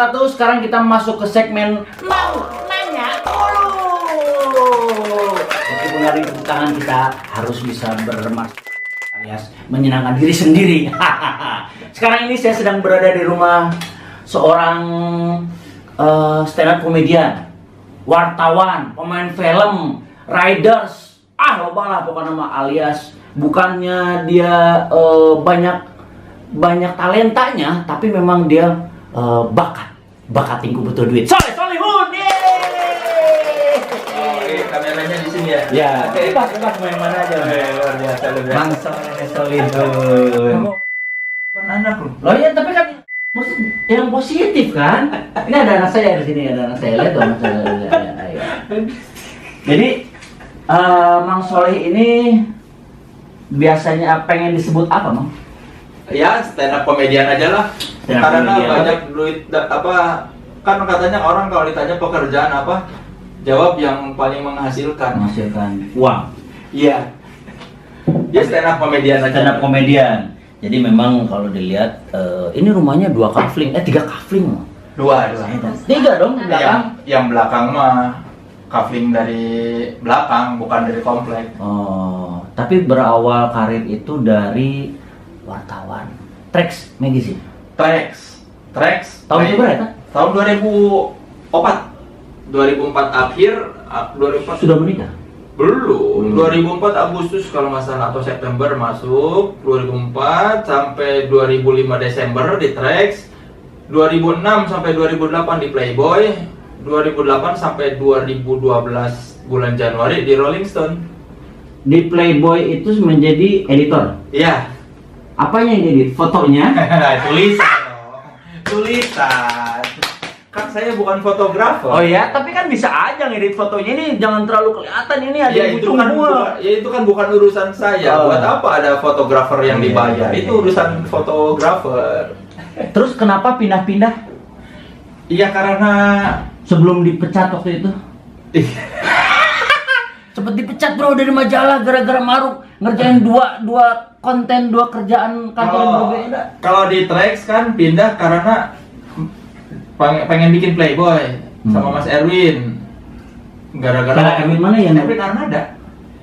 Ratu, sekarang kita masuk ke segmen Mau Nanya Dulu. Meskipun dari tangan kita harus bisa bermas alias menyenangkan diri sendiri. Sekarang ini saya sedang berada di rumah seorang stand up komedian, wartawan, pemain film, riders, loba lah pokoknya nama alias bukannya dia banyak talentanya, tapi memang dia bakat tingku betul duit. Solihun, kameranya di sini ya. Ya, bebas main mana aja. Luar biasa, luar biasa. Bang Solihun. Bukan anak loh. Loh ya, tapi kan maksud yang positif kan? Ini ada anak saya di sini, ada anak saya, lihat dong anak saya. Ya. Jadi Mang Soleh ini biasanya pengen disebut apa, Mang? Ya, stand up komedian aja lah. Stand up Karena comedian. banyak duit kan katanya orang kalau ditanya pekerjaan apa, jawab yang paling menghasilkan. Menghasilkan uang. Iya. Dia stand up komedian aja. Stand up komedian. Jadi memang kalau dilihat ini rumahnya 2 kafling, 3 kafling. Mang. Dua. 3 dong di belakang. Yang belakang mah kafling dari belakang, bukan dari komplek. Oh, tapi berawal karir itu dari wartawan. Trax Magazine. Trax. Tahun berapa ya? Tahun 2004. 2004 akhir, 2004 Sudah menikah? belum. 2004 Agustus kalau nggak salah atau September masuk. 2004 sampai 2005 Desember di Trax. 2006 sampai 2008 di Playboy. 2008 sampai 2012 bulan Januari di Rolling Stone. Di Playboy itu menjadi editor. Iya. Apanya yang edit? Fotonya? Tulisan. Kan saya bukan fotografer. Oh ya, tapi kan bisa aja ngedit fotonya. Ini jangan terlalu kelihatan, ini ada Ya yang itu kan semua. itu kan bukan urusan saya. Oh. Buat apa ada fotografer yang Iya, dibayar? iya, Itu iya. urusan fotografer. Terus kenapa pindah-pindah Iya karena sebelum dipecat waktu itu? Sempet dipecat bro dari majalah gara-gara maruk ngerjain dua konten, 2 kerjaan kantor yang berbeda. Kalau di Trax kan pindah karena pengen bikin Playboy sama Mas Erwin. Gara-gara Erwin mana ya? Erwin Arnada.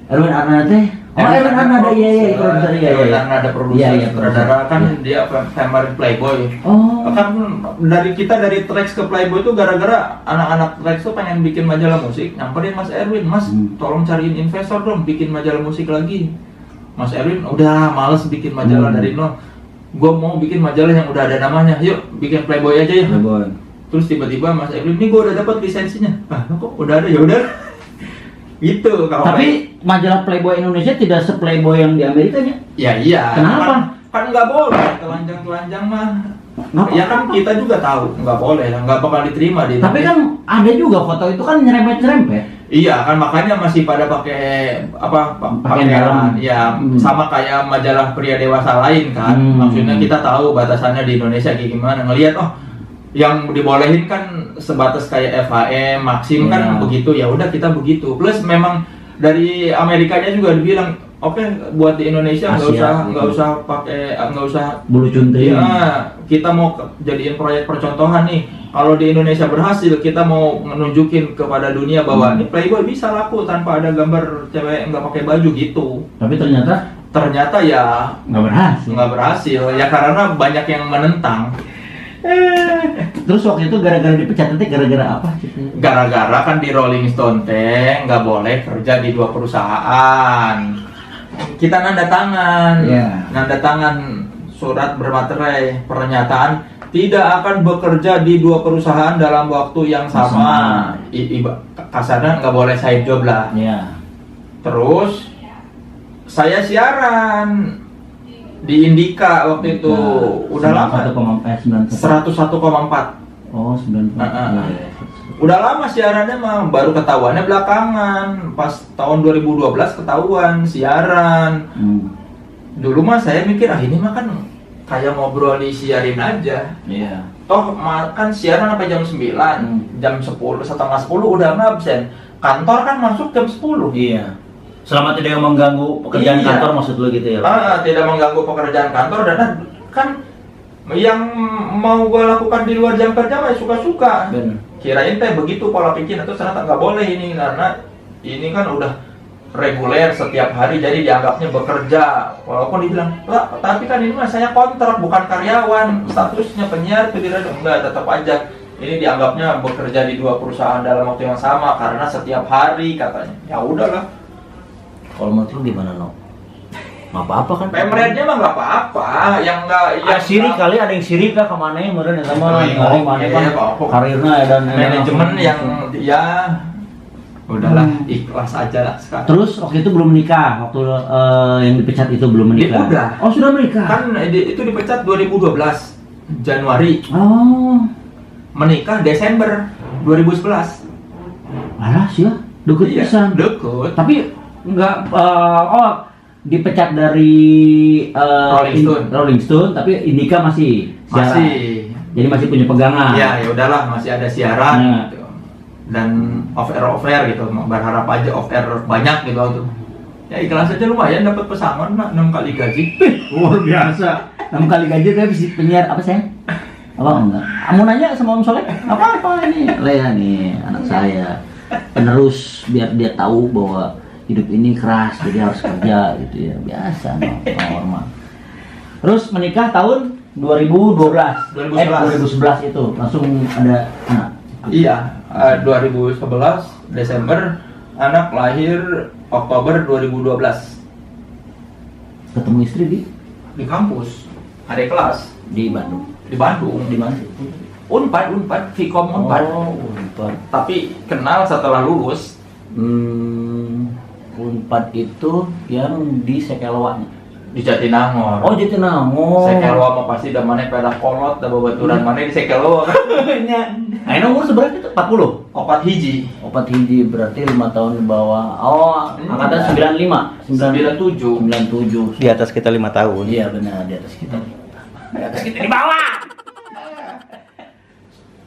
Erwin Arnada teh? Oh, Erwin Arnada, iya, produser, iya. Erwin Arnada produser, Iya, sutradara kan iya. dia family Playboy. Oh. Kan dari Trax ke Playboy itu gara-gara anak-anak Trax tuh pengen bikin majalah musik, nyamperin Mas Erwin, Mas tolong cariin investor dong, bikin majalah musik lagi. Mas Erwin udah males bikin majalah dari nol. Gua mau bikin majalah yang udah ada namanya, yuk bikin Playboy aja ya. Playboy. Terus tiba-tiba Mas Erwin, nih gua udah dapat lisensinya. Kok udah ada, ya udah. Gitu kalau Tapi majalah Playboy Indonesia tidak se-Playboy yang di Amerika nya? ya iya. Kenapa? Kan nggak boleh telanjang-telanjang mah. Kenapa? Ya kan kita juga tahu nggak boleh, nggak bakal diterima di Tapi kan ada juga foto itu kan nyerempet-nyerempet. iya kan makanya masih pada pakai Pakai pakaian dalam. ya sama kayak majalah pria dewasa lain kan. Maksudnya kita tahu batasannya di Indonesia kayak gimana, ngelihat yang dibolehin kan sebatas kayak FHM, Maxim kan begitu, ya udah kita begitu. Plus memang dari Amerikanya juga dibilang oke, buat di Indonesia nggak usah Bulu cunting. ya, kita mau jadiin proyek percontohan nih. Kalau di Indonesia berhasil, kita mau menunjukin kepada dunia bahwa ini Playboy bisa laku tanpa ada gambar cewek nggak pakai baju gitu. Tapi ternyata Ya nggak berhasil ya karena banyak yang menentang. Terus waktu itu gara-gara dipecat nanti gara-gara apa? Gara-gara kan di Rolling Stone teh nggak boleh kerja di 2 perusahaan. Kita nanda tangan, nanda tangan surat bermaterai pernyataan tidak akan bekerja di 2 perusahaan dalam waktu yang sama. Kasarnya nggak boleh side job lah. Iya. Terus saya siaran di Indika waktu itu udah lama 1,4. 101,4. Oh, 90. Udah lama siarannya mah, baru ketahuannya belakangan. Pas tahun 2012 ketahuan siaran. Dulu mah saya mikir ini mah kan kayak ngobrol di siarin aja. Iya. Toh kan siaran sampai jam 9, jam 10, setengah 10 udah ngabsen. Kantor kan masuk jam 10. Iya. Selama tidak mengganggu pekerjaan Iya. kantor maksud lu gitu ya? Tidak mengganggu pekerjaan kantor dan kan Yang mau gue lakukan di luar jam kerja mah suka-suka. Bener. Kirain teh begitu pola pikir, atau ternyata nggak boleh ini, karena ini kan udah reguler setiap hari, jadi dianggapnya bekerja. Walaupun dibilang, "Pak, tapi kan ini mah saya kontrak, bukan karyawan, statusnya penyiar di radio." Enggak, tetap aja ini dianggapnya bekerja di 2 perusahaan dalam waktu yang sama karena setiap hari katanya. Ya udahlah. Kalau menurut lu gimana, No? Nggak apa-apa kan? Pemretnya mah nggak apa-apa, yang nggak yang sirik kali, ada yang sirik kah kemana ya meureun eta mah. Oh, Mana iya, kan Pak. karirna dan manajemen yang ya udahlah, ikhlas aja lah sekarang. Terus waktu itu belum menikah, waktu yang dipecat itu belum menikah. Udah. Oh, sudah menikah. Kan itu dipecat 2012 Januari, Oh. menikah Desember 2011. Alah sih ya, deket Iya, pisan. deket. Tapi enggak dipecat dari Rolling Stone, tapi Indika masih siaran. Masih. Jadi masih punya pegangan. Ya udahlah, masih ada siaran Nah. gitu. Dan off air gitu, berharap aja off air banyak gitu tuh. Ya ikhlas aja, lumayan dapat pesangon lah, 6 kali gaji. Luar biasa. 6 kali gaji tapi si penyiar apa sayang? Apa enggak? Mau nanya sama Om Soleh? Apa ini? Lea nih anak saya. Penerus biar dia tahu bahwa hidup ini keras, jadi harus kerja gitu ya. Biasa normal. Terus menikah tahun 2012. 2011 itu langsung ada anak. Iya, 2011 Desember, anak lahir Oktober 2012. Ketemu istri Di kampus, adik kelas di Bandung. di Bandung. Di mana? Unpad, Vkom Unpad. Oh, Unpad. Tapi kenal setelah lulus. Unpad itu yang di Sekelwa. Di Jatinangor. Oh, Jatinangor. Sekelwa mah pasti da maneh pedah kolot da babaturan maneh di Sekelwa kan. Ayo umur seberapa itu? 40? Opat hiji. Opat hiji berarti 5 tahun di bawah. Oh, angkatan 95. 97. 97. Di atas kita 5 tahun. Iya benar, di atas kita. Di atas kita di bawah.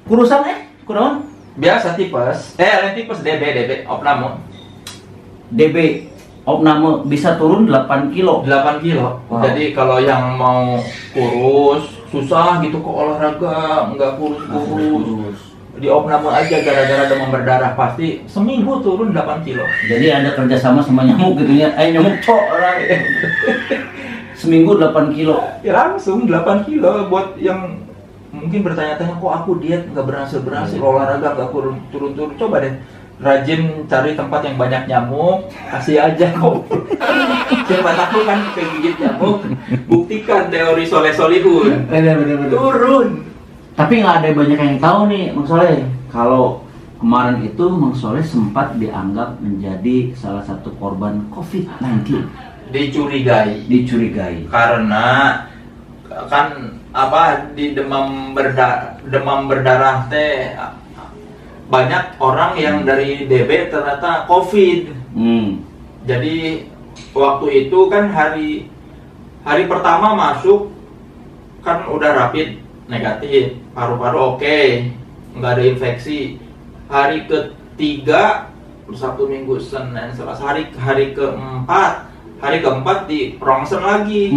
Kurusan kunaon? Biasa tipes. Lain tipes DB opname. DB opname bisa turun 8 kilo. 8 kilo. Wow. Jadi kalau yang mau kurus susah gitu ke olahraga, nggak kurus. Di opname aja gara-gara demam berdarah pasti seminggu turun 8 kilo. Jadi Anda kerjasama sama nyamuk gitu ya? Nyamuk cok orang. Seminggu 8 kilo. Ya langsung 8 kilo buat yang mungkin bertanya-tanya kok aku diet nggak berhasil olahraga nggak turun. Coba deh rajin cari tempat yang banyak nyamuk, kasih aja kok. Siapa tahu kan kegigit nyamuk, buktikan teori Soleh Solihun. Bener. Turun. Tapi nggak ada banyak yang tahu nih, Mang Soleh. Kalau kemarin itu Mang Soleh sempat dianggap menjadi salah satu korban COVID-19. Dicurigai. Karena kan di demam berdarah teh banyak orang yang dari DB ternyata COVID. Jadi waktu itu kan hari pertama masuk kan udah rapid negatif, paru-paru oke, nggak ada infeksi. Hari ketiga, Sabtu Minggu Senin Selasa, hari keempat di rongsen lagi.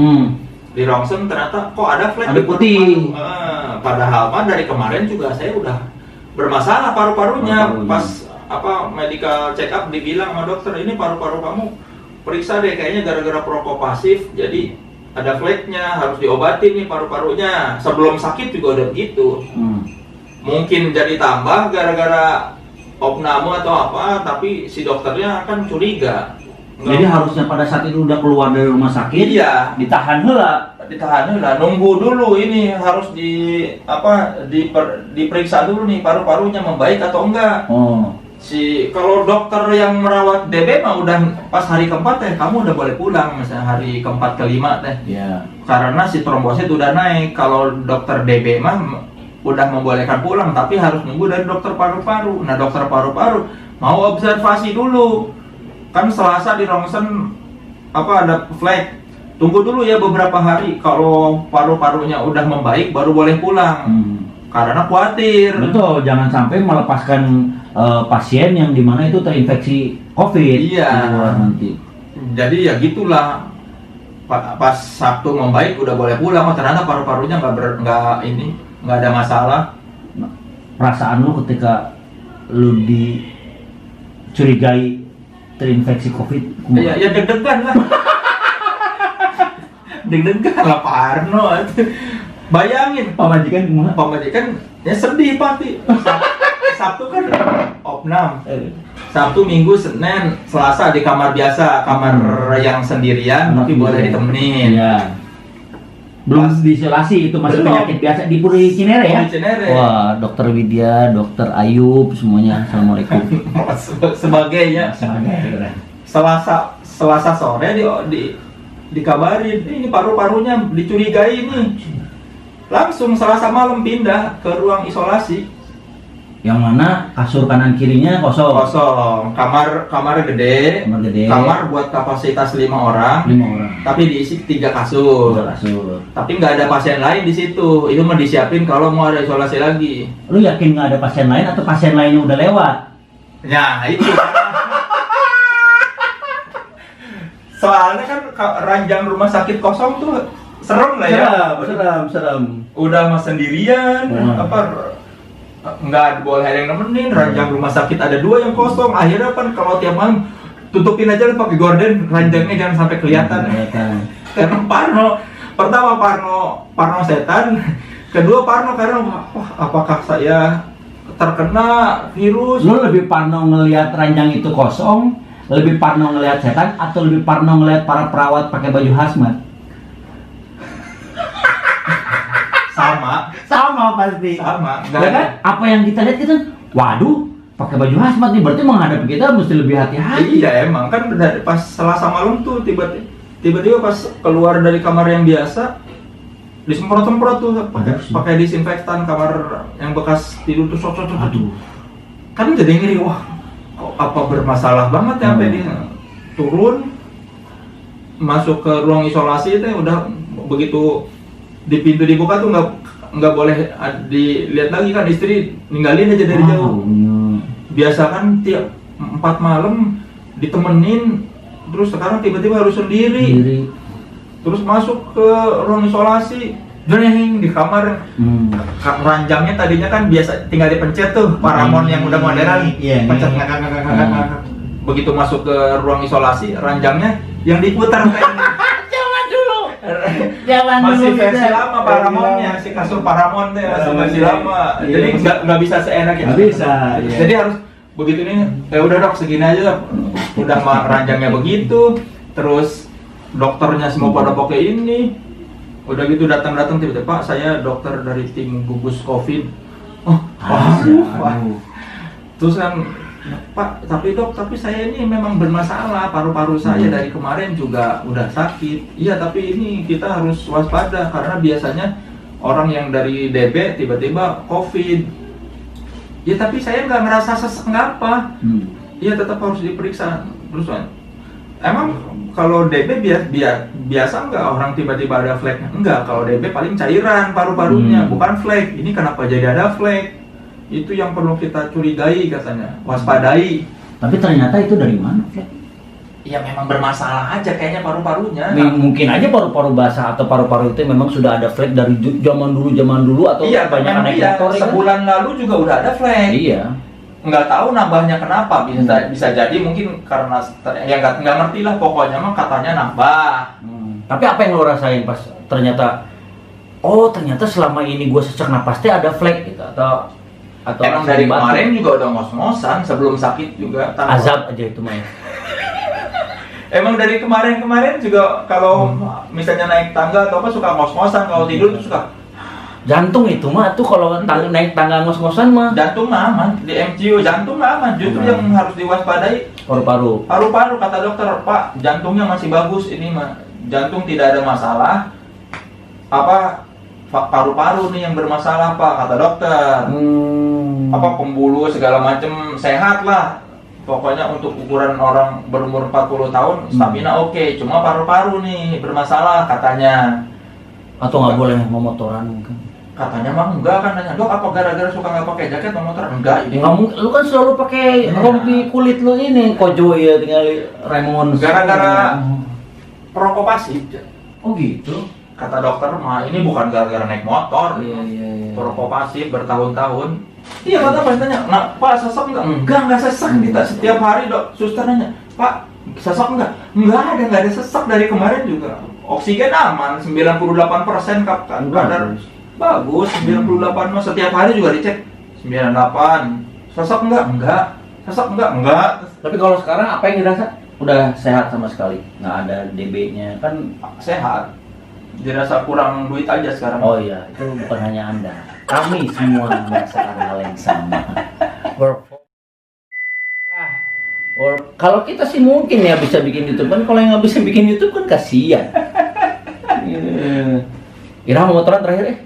Di rongsen ternyata kok ada flek ada putih. Padahal mah dari kemarin juga saya udah bermasalah paru-parunya. Pas medical check up dibilang sama dokter, ini paru-paru kamu periksa deh, kayaknya gara-gara perokok pasif jadi ada fleknya, harus diobatin nih paru-parunya. Sebelum sakit juga udah begitu. Mungkin jadi tambah gara-gara opname atau apa, tapi si dokternya kan curiga. Jadi harusnya pada saat itu udah keluar dari rumah sakit, iya, ditahan heula, nunggu dulu, ini harus diperiksa dulu nih paru-parunya membaik atau enggak. Kalau dokter yang merawat DB mah udah pas hari keempat teh kamu udah boleh pulang, misalnya hari keempat kelima teh. Iya. Karena si trombosit udah naik. Kalau dokter DB mah udah membolehkan pulang, tapi harus nunggu dari dokter paru-paru. Nah, dokter paru-paru mau observasi dulu. Kan Selasa di rongsen ada flek. Tunggu dulu ya beberapa hari. Kalau paru-parunya udah membaik baru boleh pulang. Karena khawatir. Betul, jangan sampai melepaskan pasien yang dimana itu terinfeksi COVID. Iya. Nanti. Jadi ya gitulah. pas Sabtu membaik udah boleh pulang. Oh ternyata paru-parunya nggak ada masalah. Perasaan lu ketika lu dicurigai terinfeksi COVID? Ya deg-degan lah. Deg-degan lah Parno. Bayangin pemajikan ya sedih pasti. Sabtu kan opnam. Sabtu, Minggu, Senin, Selasa di kamar biasa, kamar yang sendirian tapi boleh ditemenin. Iya. Belum diisolasi, itu masih Belum. penyakit biasa di Puri Cinere ya? Di Cinere. Wah, Dokter Widya, Dokter Ayub, semuanya assalamualaikum. Sebagainya. Selasa sore dikabarin ini paru-parunya dicurigai nih. Langsung Selasa malam pindah ke ruang isolasi. Yang mana kasur kanan kirinya kosong. Kamar gede. Kamar buat kapasitas 5 orang. 5 orang. Tapi diisi 3 kasur. Tapi nggak ada pasien lain di situ. Itu mau disiapin kalau mau ada isolasi lagi. Lu yakin nggak ada pasien lain atau pasien lainnya udah lewat? Ya itu. Soalnya kan ranjang rumah sakit kosong tuh serem lah ya. Serem. Udah mas sendirian, nggak boleh ada yang nemenin. Ranjang rumah sakit ada 2 yang kosong. Akhirnya kan kalau tiap malam tutupin aja pakai gorden, ranjangnya jangan sampai kelihatan. Karena pertama Parno setan, kedua Parno karena wah apakah saya terkena virus? Lu lebih parno ngelihat ranjang itu kosong, lebih parno ngelihat setan, atau lebih parno ngelihat para perawat pakai baju hazmat? Sama pasti. Sama. Ya kan? Apa yang kita lihat kita, waduh, pakai baju hazmat nih, berarti menghadapi kita mesti lebih hati-hati. Iya emang kan pas Selasa malam tuh tiba-tiba pas keluar dari kamar yang biasa disemprot-semprot tuh pakai disinfektan kamar yang bekas tidur tuh Aduh. Kan jadi ngeri, wah kok apa bermasalah banget ya sampai dia turun masuk ke ruang isolasi itu udah begitu di pintu dibuka tuh nggak boleh dilihat lagi kan, istri ninggalin aja dari jauh. Biasa kan tiap 4 malam ditemenin, terus sekarang tiba-tiba harus sendiri. Terus masuk ke ruang isolasi, dreng di kamar. Ranjangnya tadinya kan biasa tinggal dipencet tuh, Paramon yang udah modern, pencet ngak. Begitu masuk ke ruang isolasi, ranjangnya yang diputar kayak masih versi lama Paramonnya, si kasur Paramon tuh masih versi lama. Jadi nggak bisa seenak itu. Nggak bisa. Jadi harus begitu nih. Udah dok segini aja. Udah ranjangnya begitu. Terus dokternya semua pada pakai ini. Udah gitu datang tiba-tiba, Pak saya dokter dari tim gugus COVID. Wah. Terus kan Pak, tapi saya ini memang bermasalah, paru-paru saya dari kemarin juga udah sakit. Iya, tapi ini kita harus waspada karena biasanya orang yang dari DB tiba-tiba COVID. Ya tapi saya nggak ngerasa sesek nggak apa. Iya tetap harus diperiksa. Terus emang kalau DB biasa nggak orang tiba-tiba ada flek? Enggak, kalau DB paling cairan paru-parunya, bukan flek. Ini kenapa jadi ada flek? Itu yang perlu kita curigai katanya, waspadai. Tapi ternyata itu dari mana, Flek? Ya memang bermasalah aja kayaknya paru-parunya. Mungkin aja paru-paru basah atau paru-paru itu memang sudah ada flek dari zaman dulu atau banyak naik motor. Sebulan lalu juga udah ada flek. Iya. Nggak tahu nambahnya kenapa, bisa jadi mungkin karena ya nggak ngerti lah, pokoknya mah katanya nambah. Tapi apa yang lo rasain pas ternyata selama ini gue sesak napas teh ada flek gitu atau emang dari kemarin juga udah ngos-ngosan sebelum sakit juga azab aja itu mah. Emang dari kemarin juga kalau misalnya naik tangga atau apa suka ngos-ngosan, kalau tidur tuh suka jantung itu mah tuh kalau naik tangga ngos-ngosan mah. Jantung mah aman, di MCU jantung mah aman, justru yang harus diwaspadai paru-paru kata dokter, Pak jantungnya masih bagus, ini mah jantung tidak ada masalah, apa paru-paru nih yang bermasalah Pak kata dokter. Apa pembuluh segala macam sehat lah. Pokoknya untuk ukuran orang berumur 40 tahun stamina oke, cuma paru-paru nih bermasalah katanya. Atau nggak boleh memotoran mungkin. Katanya mah enggak kan, nanya, "Dok, apa gara-gara suka nggak pakai jaket memotoran?" Enggak, ini. Nggak mungkin, lu kan selalu pakai rompi kulit lu ini, kojo ya tinggal Raymond. Gara-gara perokok pasif. Oh gitu. Kata dokter mah ini bukan gara-gara naik motor. Iya. Provokasi bertahun-tahun. Iya kata pas tanya, nah Pak sesek enggak sesek kita setiap hari dok. Suster nanya, Pak sesek enggak ada sesek dari kemarin juga. Oksigen aman 98% kadar bagus 98 mah setiap hari juga dicek 98. Sesek enggak. Sesek enggak. Tapi kalau sekarang apa yang dirasa? Udah sehat sama sekali, nggak ada DB-nya kan Sehat. Dirasa kurang duit aja sekarang. Oh iya, itu bukan hanya Anda. Kami semua merasakan hal yang sama. Kalau kita sih mungkin ya bisa bikin YouTube kan, kalau yang nggak bisa bikin YouTube kan kasihan. Ira mau motoran terakhir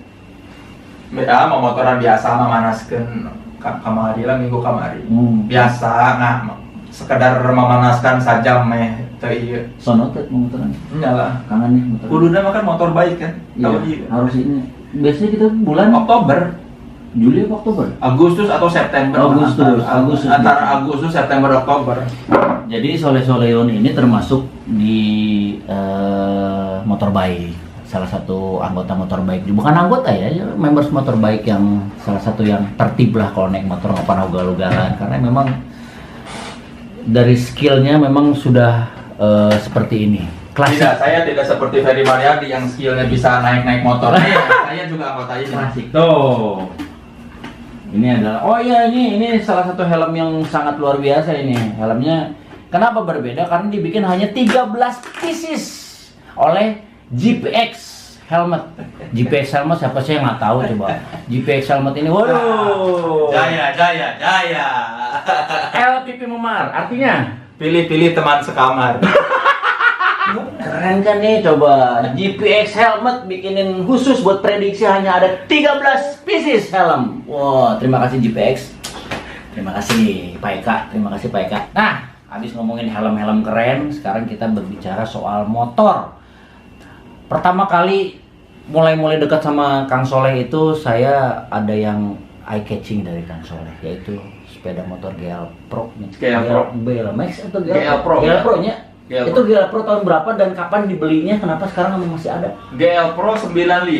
Ya, mau motoran biasa memanaskan kamari lah minggu kamari. Biasa nah sekedar memanaskan saja meh teu ieu. Sono teh mau motoran. Enggak lah. Kangen nih motoran. Kuduna makan motor baik kan. Iya, harus ini. Biasanya kita bulan Oktober, Juli atau Oktober? Agustus atau September. Agustus. Antara Agustus, September, Oktober. Jadi Soleh-Soleyon ini termasuk di Motorbike, salah satu anggota Motorbike, bukan anggota ya, members Motorbike yang salah satu yang tertib lah kalau naik motor, nggak pernah ugal-ugalan, karena memang dari skillnya memang sudah seperti ini. Klasik. Tidak, saya tidak seperti Ferry Mariadi yang skillnya bisa naik motor. Saya juga anggota ini. Klasik. Tuh. Ini adalah, oh iya ini salah satu helm yang sangat luar biasa ini. Helmnya kenapa berbeda? Karena dibikin hanya 13 pieces oleh GPX Helmet. GPX Helmet siapa sih yang nggak tahu coba. GPX Helmet ini, waduh. Jaya. LPP Memar, artinya Pilih-pilih teman sekamar. keren kan nih, coba GPX Helmet bikinin khusus buat prediksi hanya ada 13 pieces helm. Wow, terima kasih GPX. Terima kasih Pak Eka, terima kasih Pak Eka. Nah, habis ngomongin helm-helm keren, sekarang kita berbicara soal motor. Pertama kali mulai dekat sama Kang Soleh itu saya ada yang eye catching dari Kang Soleh, yaitu sepeda motor GL Pro nih. GL Max atau GL Pro? GL Pro nya. Itu GL Pro tahun berapa dan kapan dibelinya? Kenapa sekarang masih ada? GL Pro 95,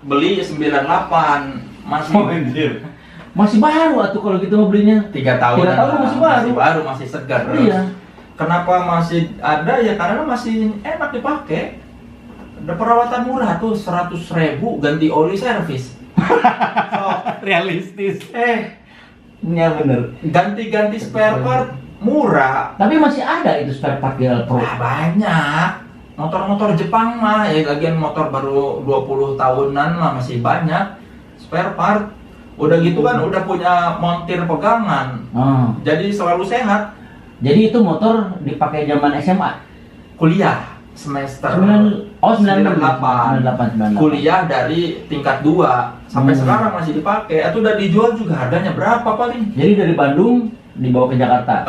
beli 98. Masih baru atuh kalau gitu mau belinya. 3 tahun. 3 tahun masih baru. Masih baru, masih segar. Iya. Kenapa masih ada ya? Karena masih enak dipakai. Ada perawatan murah tuh 100.000 ganti oli servis. So, realistis. Iya bener. Ganti spare part murah. Tapi masih ada itu spare part GL Pro. Banyak. Motor-motor Jepang mah ya lagian motor baru 20 tahunan mah masih banyak spare part. Udah gitu kan udah punya montir pegangan. Jadi selalu sehat. Jadi itu motor dipakai zaman SMA, kuliah semester 98. Kuliah dari tingkat 2 sampai sekarang masih dipakai. Itu udah dijual juga harganya berapa paling? Jadi dari Bandung dibawa ke Jakarta.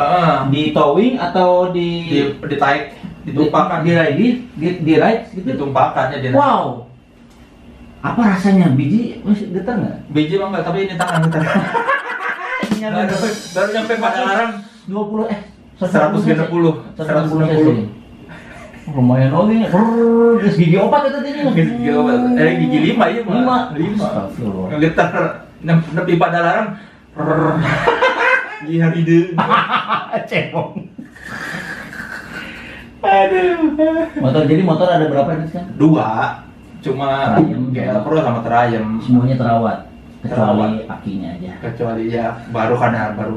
Di towing atau ditarik, ditumpahkan. Di ride gitu. Ditumpahkan ya. Wow. Apa rasanya? Biji masih getar nggak? Biji mah nggak, tapi ini tangan getar. Baru nyampe Padalarang 160. Lumayan nih. Terus gigi opat itu tadi. Gigi opat. Gigi 5 iya mah. 5. Astagfirullah. Getar nepi Padalarang. Gigi haride. Cebong. Aduh. Jadi motor ada berapa ini sekarang? 2. Cuma GL Pro sama Triumph. Semuanya terawat kecuali akinya aja. Kecuali ya baru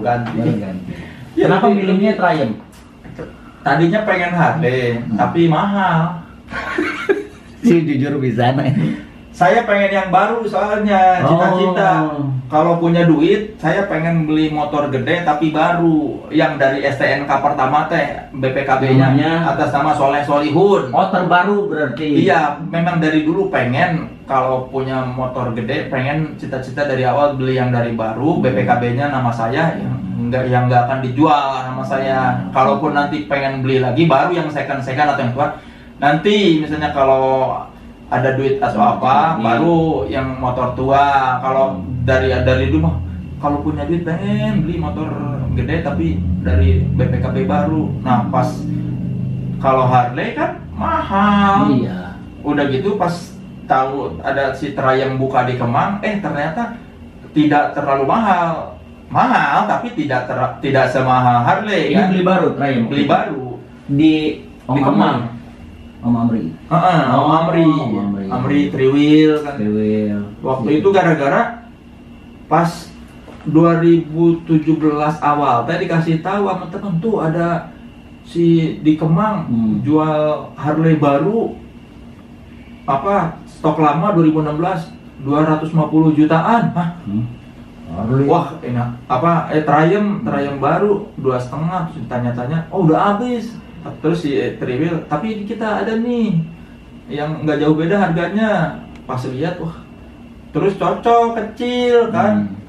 ganti. Ya, kenapa milihnya Triumph? Tadinya pengen Harley, tapi mahal. Sih jujur bisa nih. Saya pengen yang baru soalnya, cita-cita. Kalau punya duit, saya pengen beli motor gede tapi baru. Yang dari STNK pertama teh, BPKB-nya atas nama Soleh Solihun. Oh, terbaru berarti. Iya, memang dari dulu pengen kalau punya motor gede, pengen cita-cita dari awal beli yang dari baru, BPKB-nya nama saya, yang nggak akan dijual nama saya. Kalaupun nanti pengen beli lagi, baru yang second atau yang tua. Nanti misalnya kalau ada duit atau apa, baru yang motor tua. Kalau dari dulu mah, kalau punya duit pengen beli motor gede tapi dari BPKB baru. Nah pas kalau Harley kan mahal. Iya. Udah gitu pas tahu ada si Triumph buka di Kemang, ternyata tidak terlalu mahal. Mahal tapi tidak semahal Harley Ini kan. beli baru, Triumph. Beli baru Di di Kemang. Om Amri. Om Amri. Amri Triwheel kan. Triwheel. Waktu itu gara-gara pas 2017 awal tadi dikasih tahu sama temen tuh ada si di Kemang jual Harley baru stok lama 2016 250 jutaan. Harley. Wah enak Triumph baru 2,5 terus ditanya-tanya udah habis. Terus si Triwheel tapi ini kita ada nih yang nggak jauh beda harganya. Pas lihat wah terus cocok kecil kan.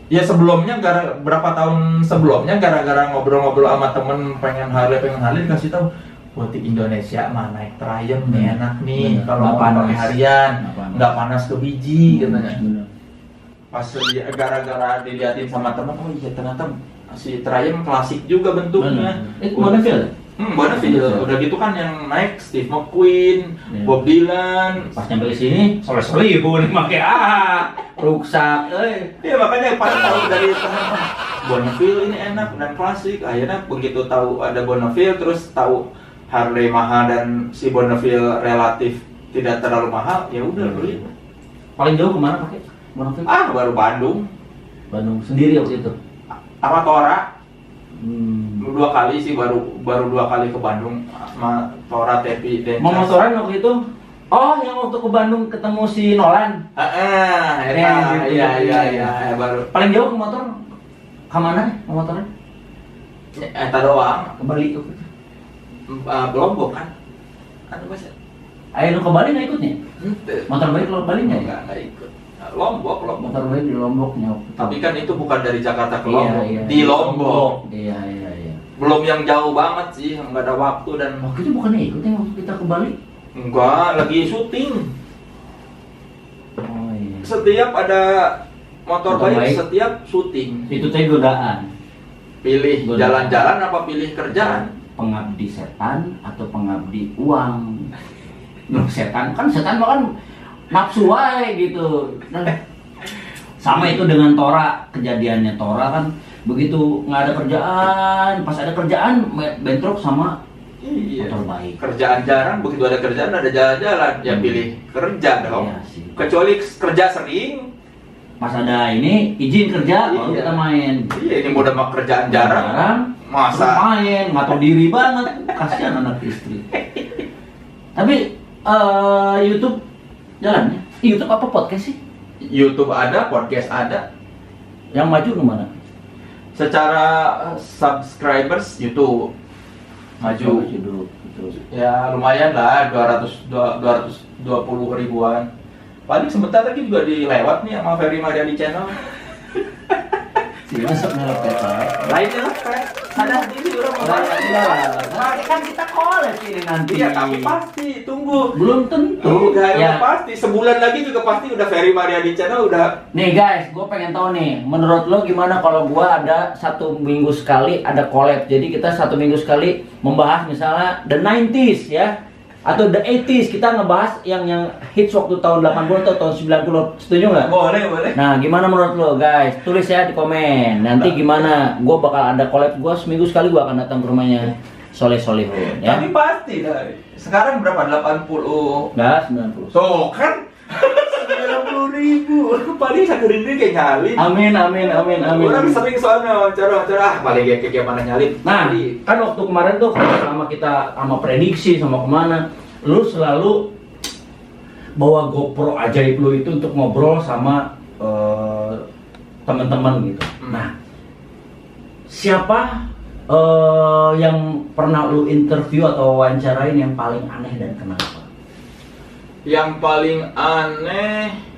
Ya sebelumnya berapa tahun sebelumnya gara-gara ngobrol-ngobrol sama temen pengen Harley dikasih tahu buat di Indonesia mah naik Triumph nih enak nih kalau mau pakai harian nggak panas ke biji katanya. Pas gara-gara diliatin sama temen iya ternyata si Triumph klasik juga bentuknya. Bonneville? Bonneville. Udah gitu kan yang naik Steve McQueen, Bob Dylan. Pas nyampe sini, sore-sore pun pakai rucksack. Iya makanya pas tahu dari teman Bonneville ini enak dan klasik. Akhirnya begitu tahu ada Bonneville terus tahu Harley mahal dan si Bonneville relatif tidak terlalu mahal, ya udah beli. Paling jauh kemana pakai Bonneville? Baru Bandung. Bandung sendiri waktu itu. Sama Tora. 2 kali sih baru 2 kali ke Bandung sama Tora Tepi dan motoran waktu itu. Oh, yang waktu ke Bandung ketemu si Nolan. Iya baru. Paling jauh ke motor kemana ke motornya? Doang. Ke Bali tuh. Lombok kan? Bahasa. Ayo lu ke Bali nggak ikutnya? Motor Bali kalau Bali nggak? Nggak ikut. Lombok. Motor Bali di Lomboknya. Tapi kan itu bukan dari Jakarta ke Lombok. Iya. Di Lombok. Iya. Belum yang jauh banget sih, nggak ada waktu dan. Waktu itu bukannya ikut yang waktu kita ke Bali? Enggak, lagi syuting. Oh iya. Setiap ada motor baik, setiap syuting. Itu teh godaan. Pilih jalan-jalan apa pilih kerjaan? Pengabdi setan atau pengabdi uang? Loh, setan mah kan nafsu wae gitu. Sama itu dengan Tora, kejadiannya Tora kan begitu nggak ada kerjaan, pas ada kerjaan bentrok sama motor baik. Kerjaan jarang, begitu ada kerjaan ada jalan-jalan, ya pilih kerja dong. Iya sih. Kecuali kerja sering, pas ada ini izin kerja baru kita main. Iya, ini udah mah kerjaan jarang masa main, nggak tahu diri banget, kasihan anak istri. Tapi YouTube jalannya, YouTube apa podcast sih? YouTube ada, podcast ada. Yang maju kemana? Secara subscribers YouTube maju dulu. Ya lumayan lah 220 ribuan. Paling sebentar lagi juga dilewat nih sama Ferry Mariani channel. Sih masuk ngelepet Lainnya lah kan. Sadar diri orang kan kita collab ini nanti. Iya, tapi pasti tunggu. Belum tentu. Ya pasti sebulan lagi juga pasti udah Ferry Mariani channel udah. Nih guys, gue pengen tahu nih, menurut lo gimana kalau gue ada 1 minggu sekali ada collab. Jadi kita 1 minggu sekali membahas misalnya the 90s ya, atau the 80s, kita ngebahas yang hits waktu tahun 80 atau tahun 90. Setuju nggak? Boleh. Nah, gimana menurut lo guys? Tulis ya di komen. Nanti gimana? Gue bakal ada collab, gue seminggu sekali gue akan datang ke rumahnya Soleh Solihun ya. Tapi pasti dah. Sekarang berapa? 80? Nggak, 90. So kan 90 ribu. Paling 1 ribu kayak nyalin. Amin. Orang sering soalnya wawancara paling kayak gimana nyalin. Nah, kan waktu kemarin tuh sama kita sama prediksi sama kemana, lu selalu bawa GoPro ajaib lu itu untuk ngobrol sama teman-teman gitu. Nah, siapa yang pernah lu interview atau wawancarain yang paling aneh dan kenapa? Yang paling aneh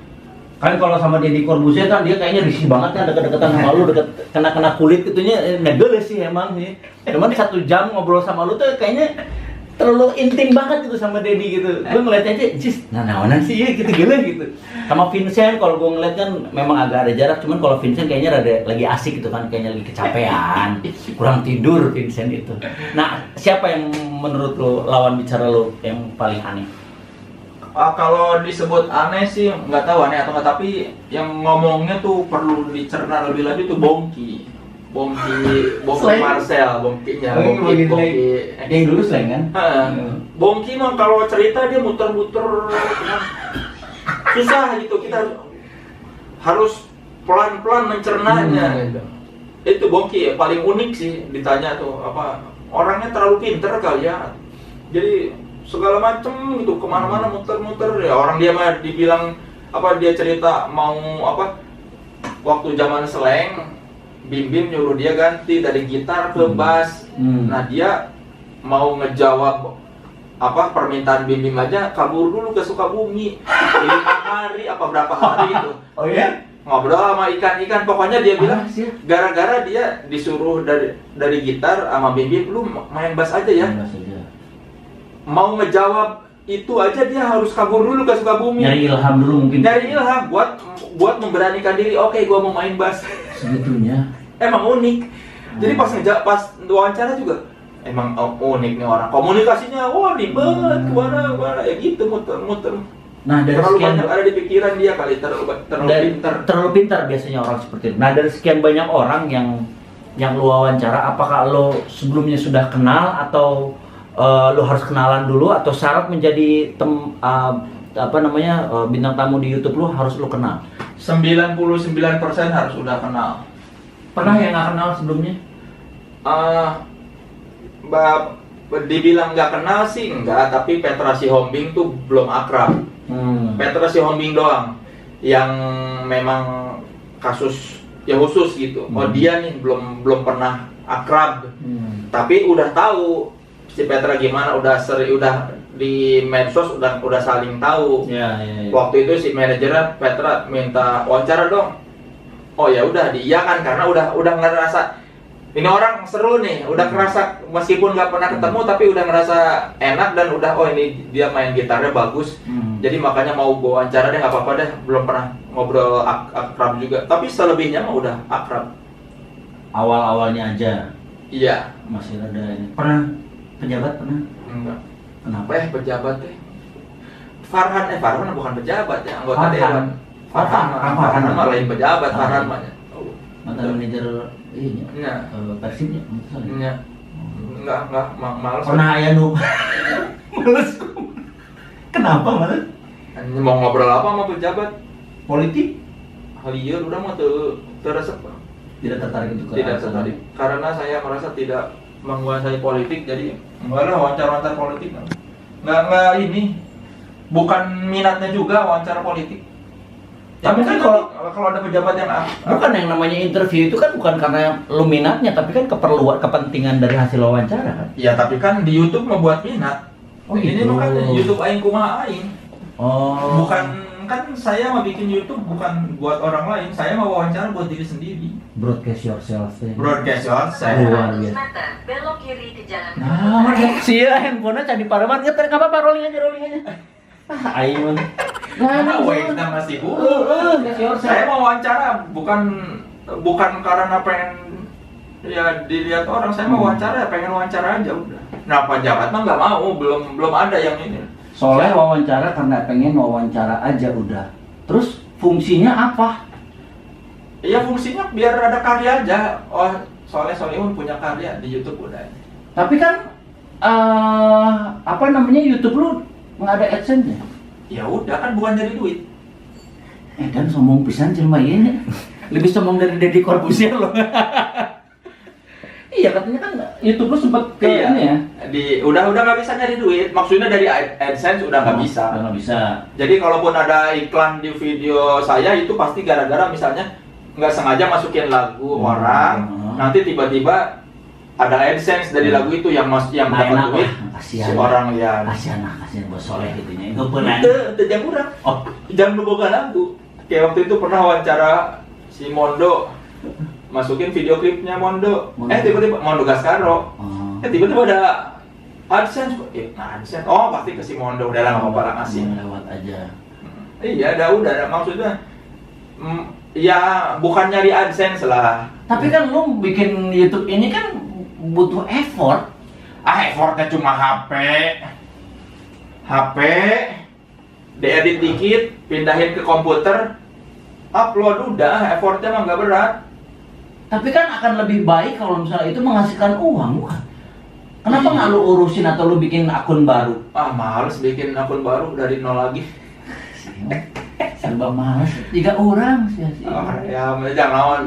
Kan kalau sama Deddy Corbuzier kan dia kayaknya risih banget kan deket-deketan sama lu, deket kena kulit gitunya, negel sih emang sih. Cuman 1 jam ngobrol sama lu tuh kayaknya terlalu intim banget gitu sama Deddy gitu. Gue ngeliatnya aja, jis, nah sih ya gitu gila gitu. Sama Vincent kalau gue ngeliat kan memang agak ada jarak, cuman kalau Vincent kayaknya rada lagi asik gitu kan, kayaknya lagi kecapean, kurang tidur Vincent itu. Nah, siapa yang menurut lu lawan bicara lu yang paling aneh? kalau disebut aneh sih nggak tahu aneh atau nggak, tapi yang ngomongnya tuh perlu dicerna lebih lanjut tuh Bongki Slang? Marcel, Bongkinya, Oh, Bongki. yang dulu slang kan? Bongki mah kalau cerita dia muter-muter, susah gitu, kita harus pelan-pelan mencernanya. Gitu. Itu Bongki paling unik sih, ditanya tuh apa orangnya terlalu pinter kali ya, jadi segala macem gitu kemana-mana muter-muter ya. Orang dia mah dibilang apa, dia cerita mau apa waktu zaman slang Bim Bim nyuruh dia ganti dari gitar ke bass. Nah dia mau ngejawab apa permintaan Bim Bim aja kabur dulu ke Sukabumi 5 hari apa berapa hari itu. Oh ya? Ngobrol sama ikan-ikan, pokoknya dia bilang gara-gara dia disuruh dari gitar sama Bim Bim, lu main bass aja ya. Mau ngejawab itu aja dia harus kabur dulu ke Sukabumi. Nyari ilham dulu mungkin. Nyari ilham buat memberanikan diri. Oke, gua mau main bass. Segitunya. Emang unik. Jadi pas wawancara juga emang unik nih orang. Komunikasinya wah ribet, kemana ya gitu muter-muter. Nah, dari terlalu sekian banyak ada di pikiran dia kali, terlalu pintar. Terlalu pintar biasanya orang seperti itu. Nah, dari sekian banyak orang yang lu wawancara, apakah lo sebelumnya sudah kenal atau lo harus kenalan dulu, atau syarat menjadi bintang tamu di YouTube lo harus lo kenal? 99% harus udah kenal. Pernah yang nggak kenal sebelumnya? Dibilang nggak kenal sih enggak, tapi Petra Sihombing tuh belum akrab. Petra Sihombing doang yang memang kasus ya khusus gitu. Oh dia nih belum pernah akrab. Tapi udah tahu si Petra gimana, udah di medsos udah saling tahu. Ya. Waktu itu si manajernya Petra minta wawancara dong. Oh ya udah diiyakan karena udah ngerasa ini orang seru nih, udah ngerasa meskipun nggak pernah ketemu tapi udah ngerasa enak dan udah oh ini dia main gitarnya bagus. Jadi makanya mau gua wawancara deh, nggak apa-apa deh, belum pernah ngobrol akrab juga. Tapi selebihnya mah udah akrab. Awal-awalnya aja. Iya. Masih ada ini. Pernah pejabat pernah? Enggak. Kenapa? Pejabat deh. Farhan bukan pejabat ya, anggota dewan. Farhan mah lain pejabat, Farhan mah. Mantan manajer ini. Iya. Persibnya. Iya. Enggak, males. Pernah aya nu. Males. Kenapa males? Mau ngobrol apa sama pejabat? Politik? Hal iya udah mah teresep. Tidak tertarik untuk Tidak tertarik. Karena saya merasa tidak menguasai politik, jadi enggak lah wawancara politik. Enggak ini. Bukan minatnya juga wawancara politik. Tapi kan kalau ada pejabat yang bukan yang namanya interview itu kan bukan karena lu minatnya, tapi kan kepentingan dari hasil wawancara kan. Ya tapi kan di YouTube membuat minat. Oh, ini gitu. kan YouTube aing kumaha aing. Oh. Bukan kan saya mau bikin YouTube bukan buat orang lain, saya mau wawancara buat diri sendiri. Broadcast yourself. Broadcast yourself. Luar biasa. Belok kiri ke jalan. Nah, sia handphone-nya candi Paraman, enggak apa-apa rolling aja. Aing mah. Nah, wait-nya masih saya mau wawancara bukan karena pengen ya dilihat orang, saya mau wawancara pengen wawancara aja udah. Nah, pejabat mah nggak mau, belum ada yang ini. Soalnya wawancara karena pengen wawancara aja udah. Terus fungsinya apa? Iya fungsinya biar ada karya aja. Oh, soalnya Solihun punya karya di YouTube udah. Tapi kan YouTube lu nggak ada AdSense-nya. Ya udah kan bukan dari duit. Dan sombong pisan cuma ini. Lebih sombong dari Deddy Corbuzier loh. Iya katanya kan YouTube lu sempat ke ini ya. Udah nggak bisa nyari duit. Maksudnya dari AdSense udah nggak bisa. Udah nggak bisa. Jadi kalaupun ada iklan di video saya itu pasti gara-gara misalnya nggak sengaja masukin lagu orang, nanti tiba-tiba ada AdSense dari lagu itu yang dapat duit si orang ya. Kasihan bos Soleh gitunya. Itu pernah. Itu jangan kurang. Oh, jangan lupa lagu. Kayak waktu itu pernah wawancara si Mondo, masukin video klipnya Mondo. Tiba-tiba Mondo Gascaro. Tiba-tiba ada AdSense. AdSense. Oh, pasti ke si Mondo. Udah lah nggak apa-apa ngasih. Lewat aja. Iya, udah. Maksudnya ya bukan nyari AdSense lah. Tapi kan lu bikin YouTube ini kan butuh effort. Effortnya cuma HP. diedit dikit, pindahin ke komputer, upload udah, effortnya mah nggak berat. Tapi kan akan lebih baik kalau misalnya itu menghasilkan uang, bukan? Kenapa nggak lu urusin atau lu bikin akun baru? Males bikin akun baru dari nol lagi. Serba males. 3 orang sih. Ya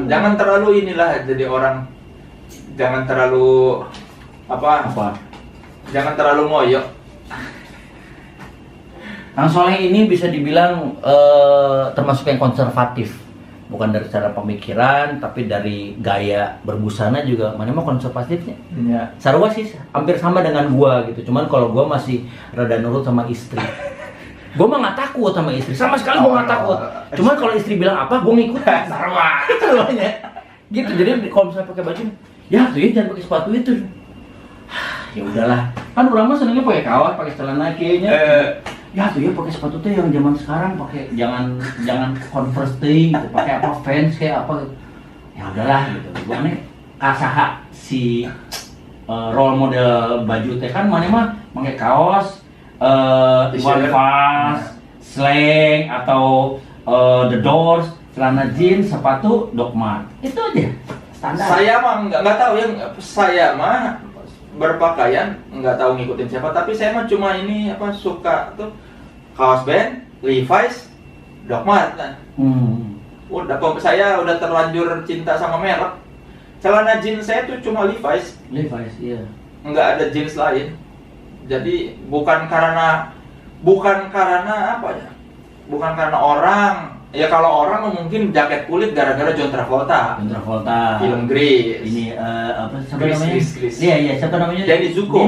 jangan terlalu inilah jadi orang, jangan terlalu apa? Jangan terlalu ngoyo. Kang Soleh ini bisa dibilang termasuk yang konservatif. Bukan dari cara pemikiran, tapi dari gaya berbusana juga. Mana mah konservatifnya? Ya. Sarwa sih hampir sama dengan gua gitu. Cuman kalau gua masih rada nurut sama istri. Gua mah nggak takut sama istri. Sama sekali gua nggak takut. Cuman kalau istri bilang apa, gua ngikutin. Sarwa. Itu namanya. Gitu. Jadi kalau misalnya pakai baju, ya tuh ya jangan pakai sepatu itu. Ya udahlah. Kan orang mah senengnya pakai kaos, pakai celana kayaknya. Ya tuh ya pakai sepatu tuh yang zaman sekarang pakai jangan Converse teh gitu, pakai apa Vans kayak apa gitu. Ya udahlah gitu. Gua nih kasaha si role model baju teh kan mana mah pakai kaos One Fast, Slang atau The Doors, celana jeans, sepatu Doc Mart. Itu aja standar. Saya mah nggak tahu ya, saya mah berpakaian nggak tahu ngikutin siapa, tapi saya mah cuma ini apa suka tuh kaos band, Levi's, Doc Mart kan. Udah saya udah terlanjur cinta sama merek. Celana jeans saya tuh cuma Levi's, iya. nggak ada jeans lain. Jadi bukan karena apa ya? Bukan karena orang. Ya kalau orang mungkin jaket kulit gara-gara John Travolta. Film Grease. Ini apa siapa Grease, namanya? Grease. Iya, siapa namanya? Denny Zuko.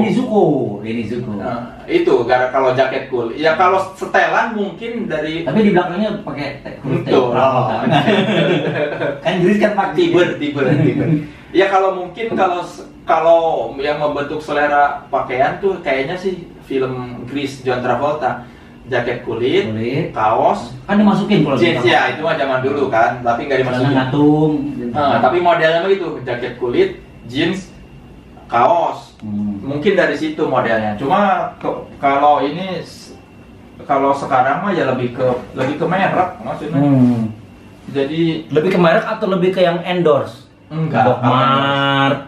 Nah, itu kalau jaket kulit. Ya kalau setelan mungkin dari. Tapi di belakangnya pakai kulit Betul. Travolta. Kan Grease kan pakai Tiber. Ya kalau mungkin kalau yang membentuk selera pakaian tuh kayaknya sih film Grease John Travolta. Jaket kulit, kaos, kan dimasukin kalau jeans ya itu mah zaman dulu kan, tapi nggak dimasukin. Ngatung. Tapi modelnya begitu, jaket kulit, jeans, kaos. Mungkin dari situ modelnya. Cuma kalau ini kalau sekarang mah ya lebih ke merek maksudnya. Jadi lebih ke merek atau lebih ke yang endorse? Enggak. Doc Mart.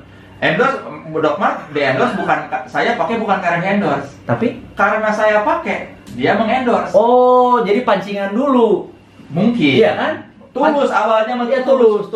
Doc Mart di-endorse saya pakai bukan karena endorse, tapi karena saya pakai dia mengendorse. Oh, jadi pancingan dulu. Mungkin. Iya kan? Tulus awalnya dia tulus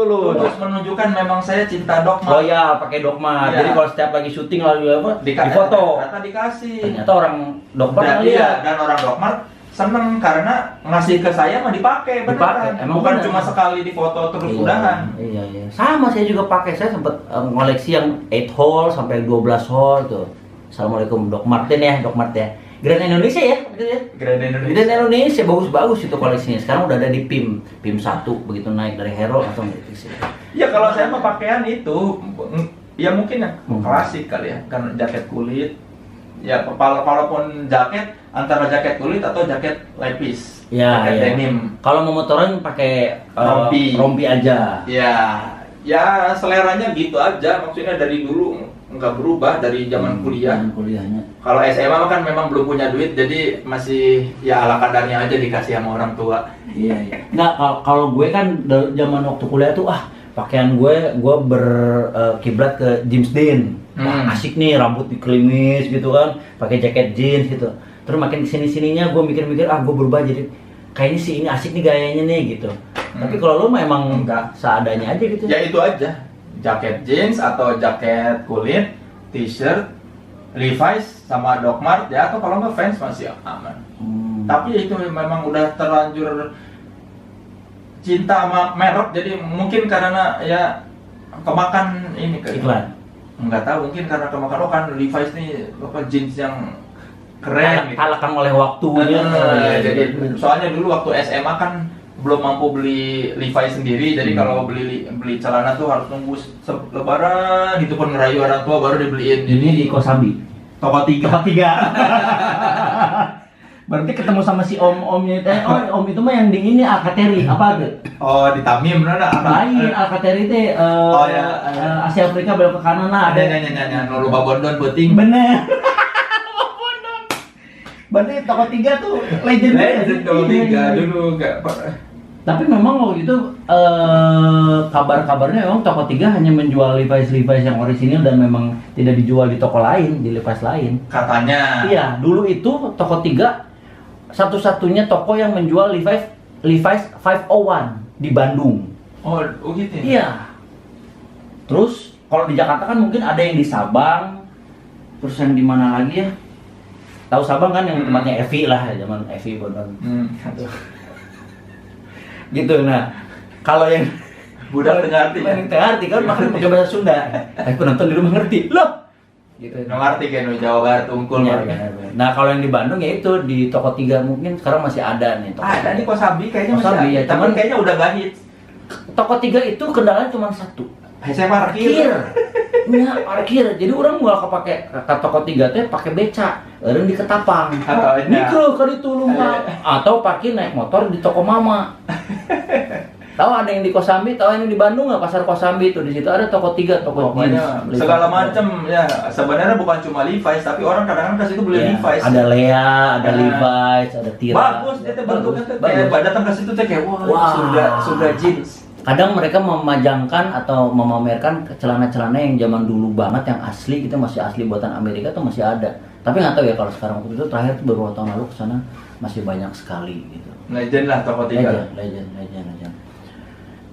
menunjukkan memang saya cinta Doc Mart. Loyal pakai Doc Mart. Ya. Jadi kalau setiap lagi syuting lalu apa? Di foto. Ternyata dikasih. Ternyata orang Doc Mart dan orang Doc Mart seneng karena ngasih ke saya mah dipakai beneran. Emang bukan bener. cuma sekali difoto terus udahan. Iya. Sama saya juga pakai. Saya sempat ngoleksi yang 8 hole sampai 12 hole tuh. Assalamualaikum Doc Marten ya, Doc Mart ya. Grand Indonesia ya, gitu ya. Grand Indonesia bagus-bagus itu koleksinya. Sekarang udah ada di PIM 1 begitu naik dari Hero atau gitu. Ya kalau saya mah pakaian itu ya mungkin ya klasik kali ya, kan jaket kulit. Ya walaupun jaket antara jaket kulit atau jaket lepis. Jaket denim. Kalau mau motoran pakai rompi aja. Ya seleranya gitu aja, maksudnya dari dulu nggak berubah dari zaman kuliahnya. Kalau SMA kan memang belum punya duit, jadi masih ya ala kadarnya aja dikasih sama orang tua. Iya. Nggak, kalau gue kan zaman waktu kuliah tuh pakaian gue berkiblat ke James Dean. Asik nih, rambut dikelimis gitu kan, pakai jaket jeans gitu. Terus makin kesini-sininya gue mikir-mikir gue berubah jadi kayaknya sih ini asik nih gayanya nih gitu. Tapi kalau lo memang nggak seadanya aja gitu. Ya itu aja. Jaket jeans atau jaket kulit, t-shirt, Levi's sama Doc Mart ya, atau kalau nggak Vans masih aman. Tapi itu memang udah terlanjur cinta sama merek, jadi mungkin karena ya kemakan ini iklan. Nggak tahu, mungkin karena kemakan kan Levi's nih jeans yang keren gitu. Kalahkan oleh waktunya. Jadi soalnya dulu waktu SMA kan belum mampu beli Levi's sendiri, jadi kalau beli celana tuh harus nunggu lebaran itu pun ngerayu orang tua baru dibeliin. Ini di Kosambi. Toko 3. Berarti ketemu sama si om-omnya itu. Om itu mah yang dingin nih Alkateri apa tuh? Oh, di Tamim mana apa? Lain Alkateri teh Asia Afrika belok ke kanan lah ada. Nanya lu babondon penting. Bener. Berarti toko 3 tuh legend. Legend toko 3 dulu enggak. Tapi memang waktu itu kabar-kabarnya memang toko 3 hanya menjual Levi's yang orisinil dan memang tidak dijual di toko lain, di Levi's lain. Katanya. Iya, dulu itu toko 3 satu-satunya toko yang menjual Levi's 501 di Bandung. Oh gitu ya? Iya. Terus kalau di Jakarta kan mungkin ada yang di Sabang. Terus yang di mana lagi ya? Tahu Sabang kan yang tempatnya Evi lah, zaman Evi benar. Gitu. Nah, kalau yang Budak tengah arti. Yang tengah arti kan makan pakai bahasa Sunda. Tapi penonton di rumah ngerti. Loh. Gitu. Nggak ngerti kan Jawa Barat unggul. Ya, nah, kalau yang di Bandung ya itu di toko 3 mungkin sekarang masih ada nih toko. Ada di Kosambi kayaknya Kosambi, masih ya, ada. Tapi cuman kayaknya udah gak hits. Toko 3 itu kendalanya cuma satu. Saya parkir. Ya, parkir. Jadi orang mulai kepake ke toko 3 teh pakai beca, orang di Ketapang. Mikro kali itu lumah. Atau parkir naik motor di toko mama. Tahu ada yang di Kosambi, tahu yang di Bandung nggak pasar Kosambi itu di situ ada toko 3 toko pokoknya segala macam ya. Sebenarnya bukan cuma Levi's tapi orang kadang-kadang ke situ beli ya, Levi's. Ada Lea, ada Levi's, ada Tira. Bagus dia tuh bentuknya tuh kayak datang ke situ tuh kayak wah. Sudah jeans. Kadang mereka memajangkan atau memamerkan celana-celana yang zaman dulu banget yang asli itu masih asli buatan Amerika tuh masih ada. Tapi nggak tahu ya kalau sekarang waktu itu terakhir tuh beberapa tahun lalu kesana masih banyak sekali gitu. Legend lah toko 3. Legend.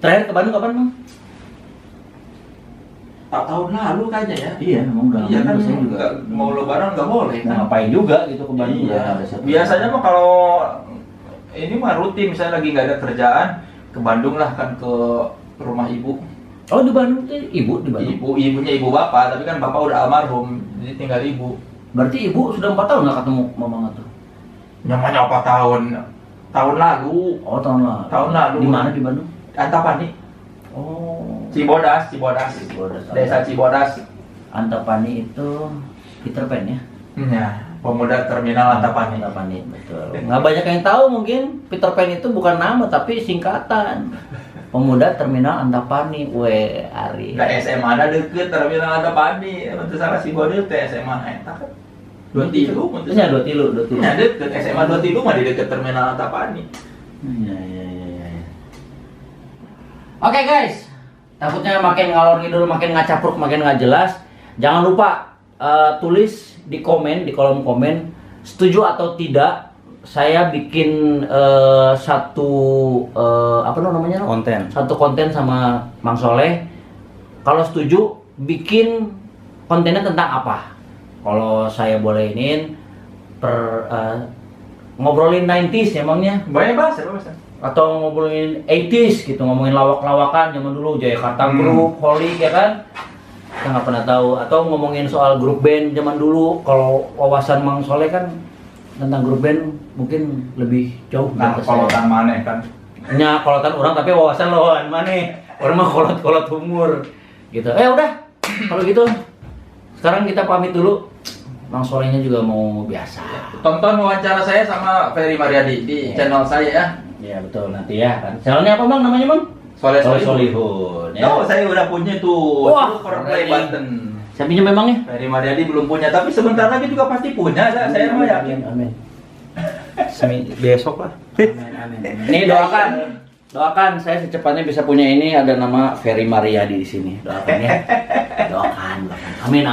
Terakhir ke Bandung kapan, Bang? Tahun lalu kayaknya ya. Iya, memang udah. Iya kan saya juga mau lebaran nggak boleh. Mau ngapain juga gitu ke Bandung. Iya. Biasanya mah kalau ini mah rutin misalnya lagi nggak ada kerjaan ke Bandung lah kan ke rumah ibu. Oh di Bandung tuh ibu di Bandung. Ibunya ibu bapak, tapi kan bapak udah almarhum, jadi tinggal ibu. Berarti ibu sudah 4 tahun nggak ketemu mama tuh? Namanya apa tahun? Tahun lalu. Oh tahun lalu. Tahun lalu. Di mana di Bandung? Antapani. Oh. Cibodas. Desa Cibodas. Antapani itu Peter Pan ya? Ya, pemuda terminal Antapani. Antapani, betul. Nggak banyak yang tahu mungkin Peter Pan itu bukan nama tapi singkatan. Pemuda terminal Antapani, Ari. Nah, SMA ada deket terminal Antapani, untuk salah si Bodil teh SMA eta kan. 23 mun. Ya 23. Ya deket SMA 23 mah di deket terminal Antapani. Iya. Oke guys, takutnya makin ngalor ngidul, makin ngacapruk, makin nggak jelas. Jangan lupa tulis di komen, di kolom komen, setuju atau tidak saya bikin satu apa namanya? Satu konten sama Mang Soleh. Kalau setuju, bikin kontennya tentang apa? Kalau saya bolehin ngobrolin 90s emangnya? Banyak bahasa. Atau ngobrolin 80s gitu, ngomongin lawak-lawakan zaman dulu, Jayakarta Group, Holik ya kan? Kita nggak pernah tahu. Atau ngomongin soal grup band zaman dulu. Kalau wawasan Mang Soleh kan tentang grup band mungkin lebih jauh. Nah, kolotan maneh kan. Ya, kolotan orang tapi wawasan loan maneh. Orang mah kolot-kolot umur. Gitu. Udah. Kalau gitu sekarang kita pamit dulu. Mang Solehnya juga mau biasa. Tonton wawancara saya sama Ferry Mariadi di channel saya ya. Iya betul, nanti ya kan. Channelnya apa Bang namanya Bang? Soleh Solihun. Ya. Oh, saya udah punya tuh. Wah, play button. Saya pinjam memang ya? Ferry Mariadi belum punya, tapi sebentar lagi juga pasti punya. Saya mah yakin. Amin. Besok lah. Amin. Nih doakan saya secepatnya bisa punya ini, ada nama Ferry Mariadi di sini. Doakan ya. Doakan. Amin.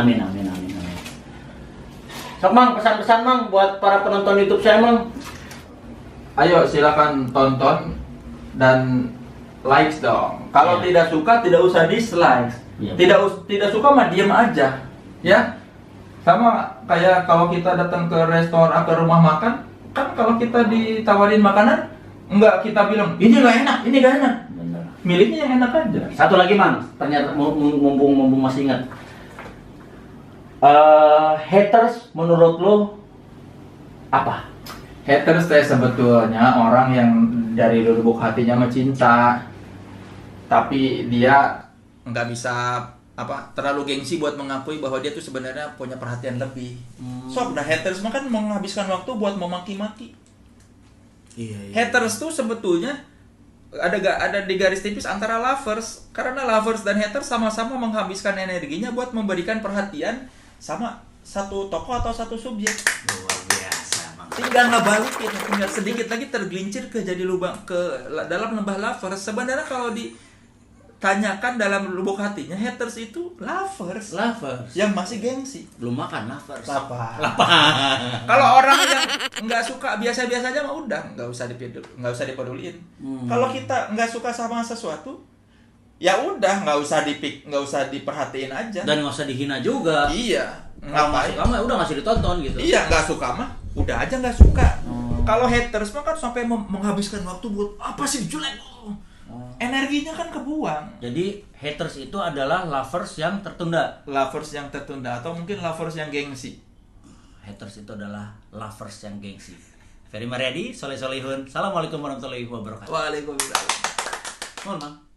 Sok Mang, pesan-pesan Mang buat para penonton YouTube saya Mang. Ayo silakan tonton dan likes dong. Kalau tidak suka tidak usah dislike. Ya, tidak suka mah diam aja. Ya. Sama kayak kalau kita datang ke restoran, ke rumah makan, kan kalau kita ditawarin makanan, enggak kita bilang, ini nggak enak, ini nggak enak. Bener. Milihnya yang enak aja. Satu lagi Mang, ternyata mumpung masih ingat. Haters menurut lo apa? Haters teh sebetulnya orang yang dari lubuk hatinya mencinta, tapi dia nggak bisa terlalu gengsi buat mengakui bahwa dia tuh sebenarnya punya perhatian lebih. Sok dah haters mah kan menghabiskan waktu buat memaki-maki. Iya. Haters tuh sebetulnya ada di garis tipis antara lovers, karena lovers dan haters sama-sama menghabiskan energinya buat memberikan perhatian sama satu tokoh atau satu subjek. Luar biasa Bang tinggal ngebalikin, tinggal sedikit lagi tergelincir ke jadi lubang dalam lembah lovers. Sebenarnya kalau ditanyakan dalam lubuk hatinya, haters itu lovers yang masih gengsi. Belum makan lovers. Lapar. Kalau orang yang nggak suka biasa-biasa aja mah udah nggak usah dipeduliin. Kalau kita nggak suka sama sesuatu, ya udah nggak usah diperhatiin aja. Dan nggak usah dihina juga. Iya. Kalau nggak suka mah udah nggak usah ditonton gitu. Iya, nggak suka mah udah aja nggak suka. Kalau haters mah kan sampai menghabiskan waktu buat apa sih jelek. Energinya kan kebuang. Jadi haters itu adalah lovers yang tertunda. Lovers yang tertunda atau mungkin lovers yang gengsi. Haters itu adalah lovers yang gengsi. Ferry Mariadi, Soleh Solihun. Assalamualaikum warahmatullahi wabarakatuh. Waalaikumsalam. Mohon maaf.